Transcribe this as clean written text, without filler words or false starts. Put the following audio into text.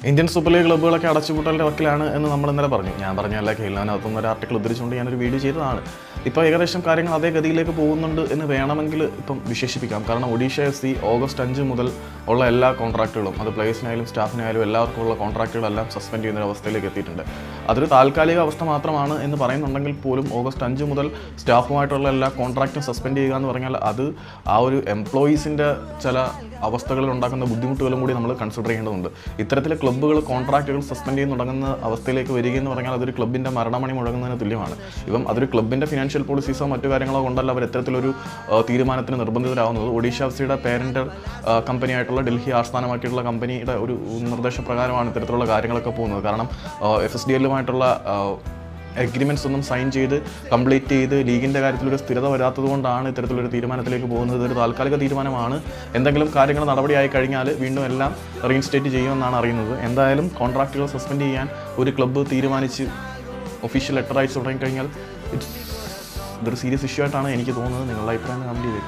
Indian super league ക്ലബ്ബുകളൊക്കെ അടച്ചുപൂട്ടലിൻ്റെ വക്കിലാണ് എന്ന് നമ്മൾ ഇന്നലെ പറഞ്ഞു. ഞാൻ പറഞ്ഞല്ല, കേരളത്തിനകത്തുനിന്ന് ഒരു ആർട്ടിക്കിൾ ഉദ്ധരിച്ചുകൊണ്ട് ഞാനൊരു വീഡിയോ ചെയ്തതാണ്. ഇപ്പോൾ ഏകദേശം കാര്യങ്ങൾ അതേ ഗതിയിലേക്ക് പോകുന്നുണ്ട് എന്ന് വേണമെങ്കിൽ ഇപ്പം വിശേഷിപ്പിക്കാം. കാരണം ഒഡീഷ FC ഓഗസ്റ്റ് 5 മുതൽ ഉള്ള എല്ലാ കോൺട്രാക്റ്റുകളും, അത് പ്ലേയേഴ്സിനായാലും സ്റ്റാഫിനായാലും എല്ലാവർക്കും ഉള്ള കോൺട്രാക്റ്റുകളെല്ലാം സസ്പെൻഡ് ചെയ്യുന്ന ഒരു അവസ്ഥയിലേക്ക് എത്തിയിട്ടുണ്ട്. അതൊരു താൽക്കാലിക അവസ്ഥ മാത്രമാണ് എന്ന് പറയുന്നുണ്ടെങ്കിൽ പോലും ഓഗസ്റ്റ് 5 മുതൽ സ്റ്റാഫുമായിട്ടുള്ള എല്ലാ കോൺട്രാക്റ്റും സസ്പെൻഡ് ചെയ്യുക എന്ന് പറഞ്ഞാൽ അത് ആ ഒരു എംപ്ലോയീസിൻ്റെ ചില അവസ്ഥകളിൽ ഉണ്ടാക്കുന്ന ബുദ്ധിമുട്ടുകളും കൂടി നമ്മൾ കൺസിഡർ ചെയ്യേണ്ടതുണ്ട്. ഇത്തരത്തിലെ ക്ലബ്ബുകൾ കോൺട്രാക്റ്റുകൾ സസ്പെൻഡ് ചെയ്ത് തുടങ്ങുന്ന അവസ്ഥയിലേക്ക് വരികയെന്ന് പറഞ്ഞാൽ അതൊരു ക്ലബ്ബിൻ്റെ മരണമണി മുഴങ്ങുന്നതിന് തുല്യമാണ്. ഇപ്പം അതൊരു ക്ലബ്ബിൻ്റെ ഫിനാൻഷ്യൽ പോളിസീസോ മറ്റു കാര്യങ്ങളോ കൊണ്ടല്ല അവർ ഇത്തരത്തിലൊരു തീരുമാനത്തിന് നിർബന്ധിതരാകുന്നത്. ഒഡീഷ FCയുടെ പേരൻ്റ് കമ്പനിയായിട്ടുള്ള ഡൽഹി ആസ്ഥാനമാക്കിയിട്ടുള്ള കമ്പനിയുടെ ഒരു നിർദ്ദേശപ്രകാരമാണ് ഇത്തരത്തിലുള്ള കാര്യങ്ങളൊക്കെ പോകുന്നത്. കാരണം FSDL-ലുമായിട്ടുള്ള എഗ്രിമെൻറ്റ്സ് ഒന്നും സൈൻ ചെയ്ത് കംപ്ലീറ്റ് ചെയ്ത് ലീഗിൻ്റെ കാര്യത്തിലൊരു സ്ഥിരത വരാത്തത് കൊണ്ടാണ് ഇത്തരത്തിലൊരു തീരുമാനത്തിലേക്ക് പോകുന്നത്. ഇതൊരു താൽക്കാലിക തീരുമാനമാണ്. എന്തെങ്കിലും കാര്യങ്ങൾ നടപടിയായി കഴിഞ്ഞാൽ വീണ്ടും എല്ലാം റീഇൻസ്റ്റേറ്റ് ചെയ്യുമെന്നാണ് അറിയുന്നത്. എന്തായാലും കോൺട്രാക്റ്റുകൾ സസ്പെൻഡ് ചെയ്യാൻ ഒരു ക്ലബ്ബ് തീരുമാനിച്ച് ഒഫീഷ്യൽ ലെറ്റർ അയച്ചു തുടങ്ങിക്കഴിഞ്ഞാൽ ഇതൊരു സീരിയസ് ഇഷ്യൂ ആയിട്ടാണ് എനിക്ക് തോന്നുന്നത്. നിങ്ങളുടെ അഭിപ്രായം കമൻറ്റ് ചെയ്തേക്കും.